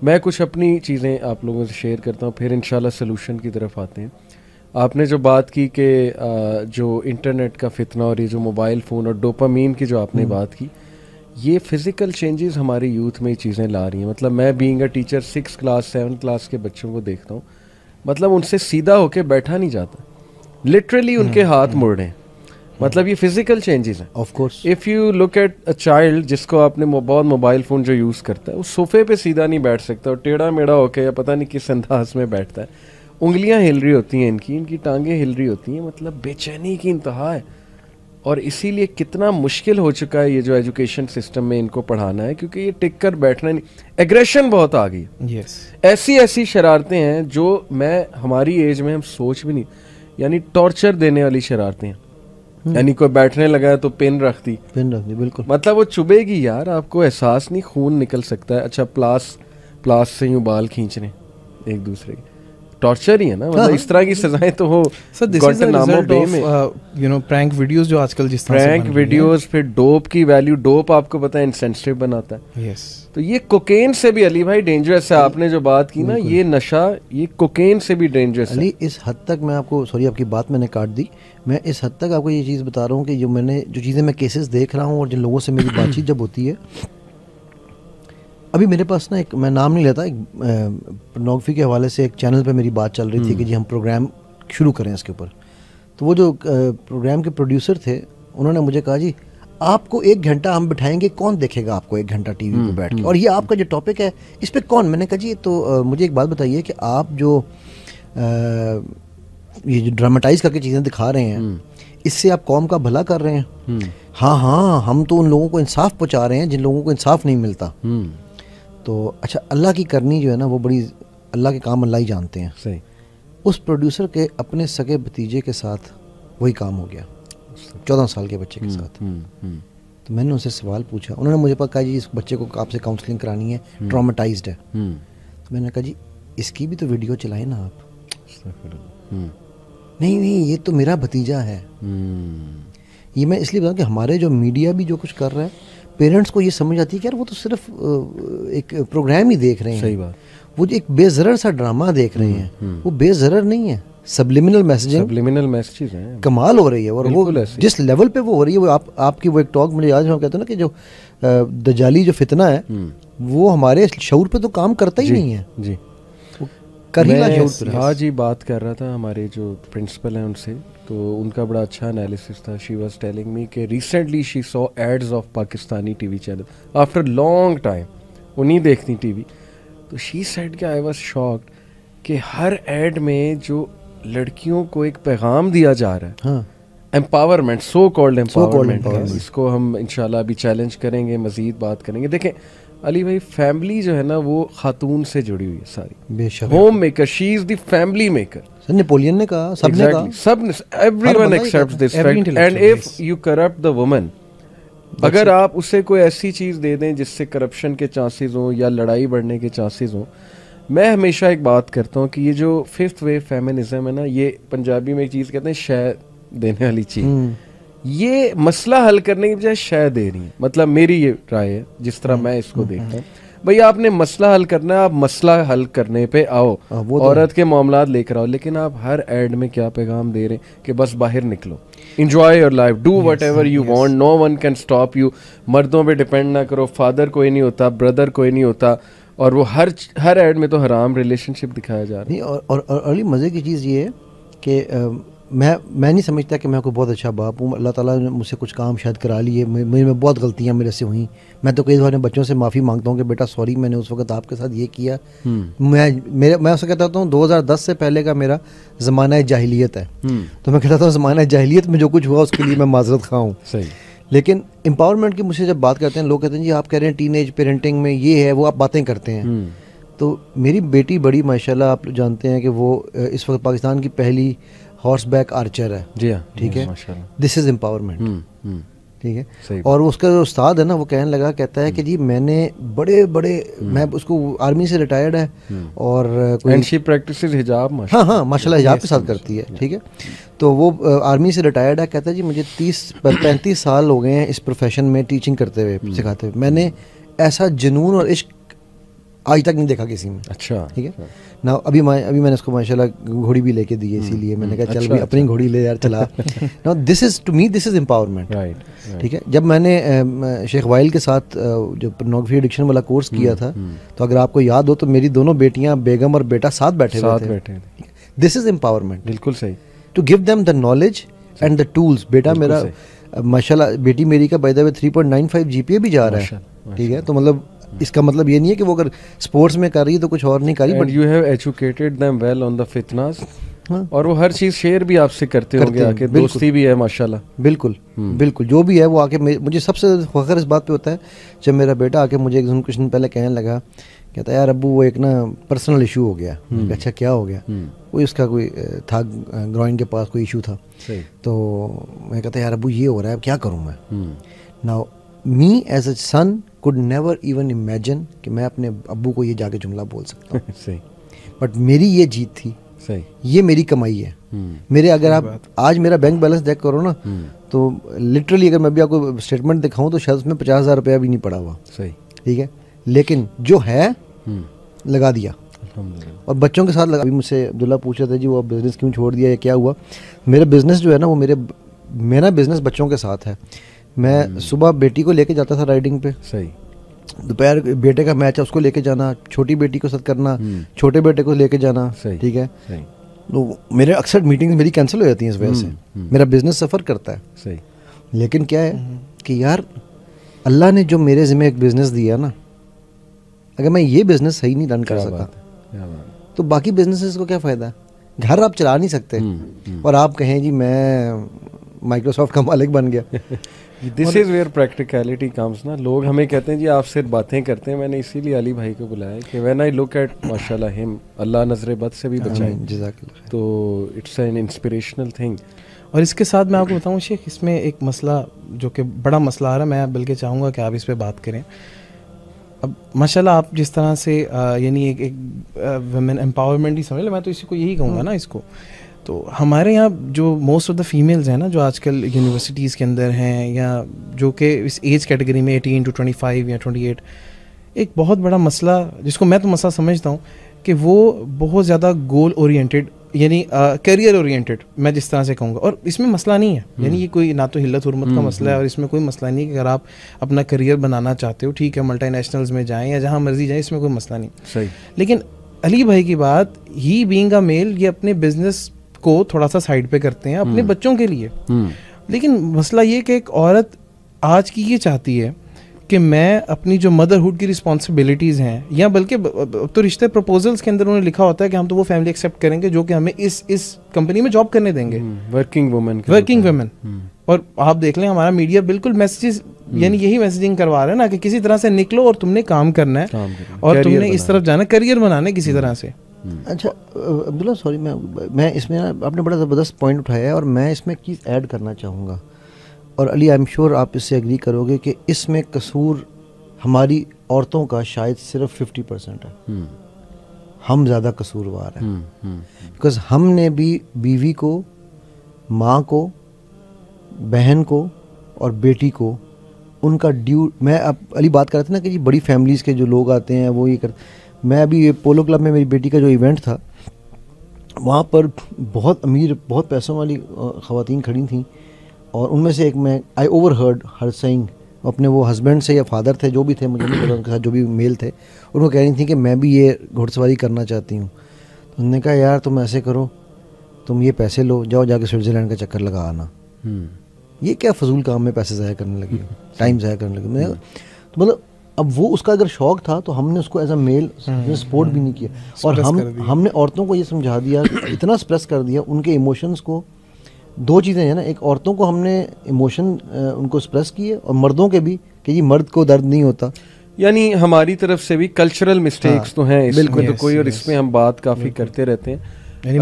میں کچھ اپنی چیزیں آپ لوگوں سے شیئر کرتا ہوں, پھر انشاءاللہ سلوشن کی طرف آتے ہیں. آپ نے جو بات کی کہ جو انٹرنیٹ کا فتنہ اور یہ جو موبائل فون اور ڈوپامین کی جو آپ نے بات کی, یہ فزیکل چینجز ہماری یوتھ میں یہ چیزیں لا رہی ہیں. مطلب میں being a teacher 6 class 7 class کے بچوں کو دیکھتا ہوں, مطلب ان سے سیدھا ہو کے بیٹھا نہیں جاتا, لٹرلی ان کے ہاتھ مڑ رہے ہیں. مطلب یہ فزیکل چینجز ہیں. Of course if you look at a child جس کو آپ نے بہت موبائل فون جو یوز کرتا ہے, وہ صوفے پہ سیدھا نہیں بیٹھ سکتا, اور ٹیڑھا میڑھا ہو کے یا پتہ نہیں کس انداز میں بیٹھتا ہے. انگلیاں ہل رہی ہوتی ہیں ان کی ٹانگیں ہل رہی ہوتی ہیں. مطلب بے چینی کی انتہا ہے. اور اسی لیے کتنا مشکل ہو چکا ہے یہ جو ایجوکیشن سسٹم میں ان کو پڑھانا ہے, کیونکہ یہ ٹک کر بیٹھنا نہیں. ایگریشن بہت آ گئی. ایسی شرارتیں ہیں جو میں ہماری ایج میں ہم سوچ بھی نہیں, یعنی ٹارچر دینے والی شرارتیں ہیں. یعنی کوئی بیٹھنے لگا ہے تو پن رکھ دی, بالکل, مطلب وہ چبھے گی یار, آپ کو احساس نہیں, خون نکل سکتا ہے. اچھا پلاس سے یوں بال کھینچ رہے ہیں ایک دوسرے کے, ٹارچر ہی ہے نا. مطلب اس طرح کی سزائیں تو ہو گوانٹانامو بے میں. پرینک ویڈیوز جو آج کل جس طرح پرینک ویڈیوز, پھر ڈوپ کی ویلیو, ڈوپ آپ کو پتہ ہے انسینسٹیو بناتا ہے. تو یہ کوکین سے بھی علی بھائی ڈینجرس ہے. آپ نے جو بات کی نا, یہ نشہ, یہ کوکین سے بھی ڈینجرس ہے. علی اس حد تک میں آپ کو, سوری آپ کی بات میں نے کاٹ دی, میں اس حد تک آپ کو یہ چیز بتا رہا ہوں کہ جو چیزیں میں کیسز دیکھ رہا ہوں اور جن لوگوں سے میری بات چیت جب ہوتی ہے, ابھی میرے پاس نا ایک, میں نام نہیں لیتا, ایک پورنوگرافی کے حوالے سے ایک چینل پہ میری بات چل رہی تھی کہ جی ہم پروگرام شروع کریں اس کے اوپر. تو وہ جو پروگرام کے پروڈیوسر تھے انہوں نے مجھے کہا جی آپ کو 1 گھنٹہ ہم بٹھائیں گے, کون دیکھے گا آپ کو 1 گھنٹہ ٹی وی پہ بیٹھ کے, اور یہ آپ کا جو ٹاپک ہے اس پہ کون. میں نے کہا جی تو مجھے ایک بات بتائیے کہ آپ جو یہ جو ڈراماٹائز کر کے چیزیں دکھا رہے ہیں, اس سے آپ قوم کا بھلا کر رہے ہیں. ہاں ہم تو ان لوگوں کو انصاف پہنچا رہے ہیں جن لوگوں کو انصاف نہیں ملتا. تو اچھا, اللہ کی کرنی جو ہے نا وہ بڑی, اللہ کے کام اللہ ہی جانتے ہیں. صحیح. اس پروڈیوسر کے اپنے سگے بھتیجے کے ساتھ وہی کام ہو گیا, 14 سال کے بچے کے ساتھ. تو میں نے ان سے سوال پوچھا, انہوں نے مجھے کہا جی اس بچے کو آپ سے کاؤنسلنگ کرانی ہے, ٹراماٹائزڈ ہے. تو میں نے کہا جی اس کی بھی تو ویڈیو چلائیں نا آپ. نہیں یہ تو میرا بھتیجا ہے. یہ میں اس لیے بتاؤں کہ ہمارے جو میڈیا بھی جو کچھ کر رہا ہے, پیرنٹس کو یہ سمجھ آتی ہے کہ یار وہ تو صرف ایک پروگرام ہی دیکھ رہے ہیں. صحیح بات. وہ جو ایک بے ضرر سا ڈرامہ دیکھ رہے ہیں, وہ بے ضرر نہیں ہے, سبلیمنل میسیجز ہیں, کمال ہو رہی ہے. اور وہ جس لیول پہ وہ ہو رہی ہے, وہ آپ کی وہ ایک ٹاک مجھے یاد ہے, کہتے ہیں نا کہ جو دجالی جو فتنہ ہے وہ ہمارے شعور پہ تو کام کرتا ہی نہیں ہے. جی ہاں جی, بات کر رہا تھا ہمارے جو پرنسپل ہیں ان سے, تو ان کا بڑا اچھا انالیسس تھا. شی واز ٹیلنگ می کہ recently she saw ads of Pakistani T V channel after long time. وہ نہیں دیکھتی ٹی وی. تو شی سیڈ کہ آئی واز شاکڈ کہ ہر ایڈ میں جو لڑکیوں کو ایک پیغام دیا جا رہا ہے, امپاورمنٹ, سو کالڈ امپاورمنٹ, اس کو ہم انشاءاللہ ابھی چیلنج کریں گے, مزید بات کریں گے. دیکھیں علی بھائی, فیملی جو ہے نا وہ خاتون سے جڑی ہوئی ہے ساری. بے شک, home maker, she is the family maker. Napoleon نے کہا, سب نے کہا, سب نے, everyone accepts this fact. And if you corrupt the woman, اگر آپ اسے کوئی ایسی چیز دے دیں جس سے کرپشن کے چانسز ہوں یا لڑائی بڑھنے کے چانسز ہوں. میں ہمیشہ ایک بات کرتا ہوں کہ یہ جو 5th ویو فیمنزم ہے نا, یہ پنجابی میں ایک چیز کہتے ہیں شے دینے والی چیز, یہ مسئلہ حل کرنے کی بجائے شے دے رہی ہیں. مطلب میری یہ رائے ہے جس طرح میں اس کو دیکھتا ہوں, بھئی آپ نے مسئلہ حل کرنا ہے, آپ مسئلہ حل کرنے پہ آؤ, عورت کے معاملات لے کر آؤ. لیکن آپ ہر ایڈ میں کیا پیغام دے رہے ہیں کہ بس باہر نکلو, enjoy your life, do whatever you want, no one can stop you. مردوں پہ ڈپینڈ نہ کرو, فادر کوئی نہیں ہوتا, بردر کوئی نہیں ہوتا. اور وہ ہر ایڈ میں تو حرام ریلیشن شپ دکھایا جا رہا ہے. اور علی مزے کی چیز یہ ہے کہ میں نہیں سمجھتا کہ میں کوئی بہت اچھا باپ ہوں. اللہ تعالیٰ نے مجھ سے کچھ کام شاید کرا لیے, میں بہت غلطیاں میرے سے ہوئیں. میں تو کئی دفعہ بچوں سے معافی مانگتا ہوں کہ بیٹا سوری, میں نے اس وقت آپ کے ساتھ یہ کیا. میں اسے کہتا ہوں 2010 سے پہلے کا میرا زمانہ جاہلیت ہے, تو میں کہتا ہوں زمانہ جاہلیت میں جو کچھ ہوا اس کے لیے میں معذرت خواہ ہوں. لیکن امپاورمنٹ کی مجھ سے جب بات کرتے ہیں لوگ کہتے ہیں جی آپ کہہ رہے ہیں ٹین ایج پیرنٹنگ میں یہ ہے وہ, آپ باتیں کرتے ہیں. تو میری بیٹی بڑی ماشاءاللہ آپ جانتے ہیں کہ وہ اس وقت پاکستان کی پہلی ہارس بیک آرچر ہے. جی ہاں, ٹھیک ہے, دس از امپاورمنٹ. ٹھیک ہے. اور اس کا جو استاد ہے نا وہ کہنے لگا, کہتا ہے کہ جی میں نے بڑے میں اس کو آرمی سے ریٹائرڈ ہے اور حجاب, ہاں ماشاءاللہ حجاب کے ساتھ کرتی ہے. ٹھیک ہے, تو وہ آرمی سے ریٹائرڈ ہے. کہتا ہے جی مجھے 30-35 سال ہو گئے ہیں اس پروفیشن میں ٹیچنگ کرتے ہوئے, سکھاتے ہوئے. میں نے ایسا جنون اور عشق آج تک نہیں دیکھا کسی میں. اچھا ٹھیک ہے نا. ابھی میں نے اس کو ماشاء اللہ گھوڑی بھی لے کے دی ہے, اسی لیے میں نے کہا چل بھی اپنی گھوڑی لے یار چلا. نا دس از to me this is empowerment. ٹھیک ہے, جب میں نے شیخ وائل کے ساتھ جو پورنوگرافی ایڈکشن والا کورس کیا تھا, تو اگر آپ کو یاد ہو تو میری دونوں بیٹیاں بیگم اور بیٹا ساتھ بیٹھے ہوئے تھے. This is empowerment. بالکل صحیح. To give them the knowledge and the tools. بیٹا میرا ماشاء اللہ, بیٹی میری کا بائی دا وے 3.95 GPA بھی جا رہا ہے. ٹھیک ہے, تو مطلب اس کا مطلب یہ نہیں ہے کہ وہ اگر اسپورٹس میں کر رہی ہے تو کچھ اور نہیں کر رہی, but you have educated them well on the fitness, اور وہ ہر چیز شیئر بھی آپ سے کرتے ہوں گے, آکے دوستی بھی ہے ماشاءاللہ. بالکل بالکل, جو بھی ہے وہ آ کے مجھے سب سے فخر اس بات پہ ہوتا ہے جب میرا بیٹا آ کے مجھے کچھ دن پہلے کہنے لگا, کہتا ہے یار ابو وہ ایک نا پرسنل ایشو ہو گیا. اچھا کیا ہو گیا؟ وہ اس کا کوئی تھا گروئن کے پاس کوئی ایشو تھا. تو میں کہتا یار ابو یہ ہو رہا ہے, اب کیا کروں میں؟ Now me as a son could never even imagine کہ میں اپنے ابو کو یہ جا کے جملہ بول سکتا ہوں. بٹ میری یہ جیت تھی, یہ میری کمائی ہے. میرے اگر آپ آج میرا بینک بیلنس چیک کرو نا, تو لٹرلی اگر میں بھی آپ کو اسٹیٹمنٹ دکھاؤں تو شاید اس میں 50,000 روپیہ بھی نہیں پڑا ہوا. ٹھیک ہے, لیکن جو ہے لگا دیا, اور بچوں کے ساتھ لگا. ابھی مجھ سے عبداللہ پوچھ رہا تھا جی وہ بزنس کیوں چھوڑ دیا یا کیا ہوا. میرا بزنس جو ہے نا وہ میرا بزنس بچوں کے ساتھ ہے. میں صبح بیٹی کو لے کے جاتا تھا رائڈنگ پہ, دوپہر بیٹے کا میچ ہے اس کو لے کے جانا, چھوٹی بیٹی کو ساتھ کرنا, چھوٹے بیٹے کو لے کے جانا. ٹھیک ہے, تو میرے اکثر میٹنگز میری کینسل ہو جاتی ہیں اس وجہ سے. میرا بزنس سفر کرتا ہے. لیکن کیا ہے کہ یار اللہ نے جو میرے ذمہ ایک بزنس دیا نا, اگر میں یہ بزنس صحیح نہیں رن کر سکا تو باقی بزنسز کو کیا فائدہ ہے؟ گھر آپ چلا نہیں سکتے اور آپ کہیں جی میں مائکروسافٹ کا مالک بن گیا. دس از ویئر پریکٹیکلٹی کمز نا. لوگ ہمیں کہتے ہیں جی آپ سے باتیں کرتے ہیں, میں نے اسی لیے علی بھائی کو بلایا کہ وین آئی لک ایٹ ماشاء اللہ ہم, اللہ نظر بد سے بھی بچائے, تو اٹس این انسپریشنل تھنگ. اور اس کے ساتھ میں آپ کو بتاؤں شیخ, اس میں ایک مسئلہ جو کہ بڑا مسئلہ آ رہا ہے, میں بلکہ چاہوں گا کہ آپ اس پہ بات کریں. اب ماشاء اللہ آپ جس طرح سے یعنی ایک ویمن امپاورمنٹ ہی سمجھ لیں, میں تو اسی کو یہی کہوں گا نا اس کو. تو ہمارے یہاں جو موسٹ آف دا فیمیلز ہیں نا, جو آج کل یونیورسٹیز کے اندر ہیں یا جو کہ اس ایج کیٹیگری میں 18 to 25 یا 28, ایک بہت بڑا مسئلہ جس کو میں تو مسئلہ سمجھتا ہوں کہ وہ بہت زیادہ گول اورینٹیڈ یعنی کیریئر اورینٹیڈ میں جس طرح سے کہوں گا. اور اس میں مسئلہ نہیں ہے, یعنی یہ کوئی نہ تو حلت حرمت کا مسئلہ ہے, اور اس میں کوئی مسئلہ نہیں ہے کہ اگر آپ اپنا کیریئر بنانا چاہتے ہو ٹھیک ہے ملٹی نیشنلز میں جائیں یا جہاں مرضی جائیں, اس میں کوئی مسئلہ نہیں. صحیح. لیکن علی بھائی کی بات, ہی بینگ اے میل, یہ اپنے بزنس کو تھوڑا سا سائڈ پہ کرتے ہیں اپنے بچوں کے لیے. لیکن مسئلہ یہ کہ ایک عورت آج کی یہ چاہتی ہے کہ میں اپنی جو مدرہڈ کی رسپانسبلٹیز ہیں, یا بلکہ تو رشتے پروپوزلس کے اندر انہوں نے لکھا ہوتا ہے کہ ہم تو وہ فیملی ایکسیپٹ کریں گے جو کہ ہمیں اس کمپنی میں جاب کرنے دیں گے, ورکنگ وومن. اور آپ دیکھ لیں ہمارا میڈیا بالکل میسیجز یعنی یہی میسیجنگ کروا رہا ہے نا کہ کسی طرح سے نکلو اور تم نے کام کرنا ہے اور تم نے اس طرف جانا, کیریئر بنانا ہے کسی طرح سے. اچھا عبداللہ سوری, میں اس میں آپ نے بڑا زبردست پوائنٹ اٹھایا ہے, اور میں اس میں ایک چیز ایڈ کرنا چاہوں گا, اور علی آئی ایم شیور آپ اس سے ایگری کرو گے کہ اس میں قصور ہماری عورتوں کا شاید صرف 50% ہے. ہم زیادہ قصوروار ہیں, بیکاز ہم نے بھی بیوی کو, ماں کو, بہن کو اور بیٹی کو ان کا میں اب علی بات کر رہا تھا نا کہ جی بڑی فیملیز کے جو لوگ آتے ہیں وہ یہ کرتے. میں ابھی یہ پولو کلب میں میری بیٹی کا جو ایونٹ تھا, وہاں پر بہت امیر بہت پیسوں والی خواتین کھڑی تھیں, اور ان میں سے ایک میں آئی اوور ہرڈ ہر سینگ, اپنے وہ ہسبینڈ سے یا فادر تھے جو بھی تھے مجھے نہیں پتا ان کے ساتھ جو بھی میل تھے, ان کو کہہ رہی تھیں کہ میں بھی یہ گھوڑ سواری کرنا چاہتی ہوں. تو انہوں نے کہا یار تم ایسے کرو, تم یہ پیسے لو, جاؤ جا کے سوئٹزرلینڈ کا چکر لگا آنا. یہ کیا فضول کام میں پیسے ضائع کرنے لگی, ٹائم ضائع کرنے لگی. تو مطلب اب وہ اس کا اگر شوق تھا تو ہم نے اس کو ایز اے میل سپورٹ بھی نہیں کیا, اور ہم نے عورتوں کو یہ سمجھا دیا, اتنا سپریس کر دیا ان کے ایموشنز کو. دو چیزیں ہیں نا, ایک عورتوں کو ہم نے ایموشن ان کو سپریس کیے, اور مردوں کے بھی کہ جی مرد کو درد نہیں ہوتا. یعنی ہماری طرف سے بھی کلچرل مسٹیکس تو ہیں اس میں تو کوئی, اور اس میں ہم بات کافی کرتے رہتے ہیں.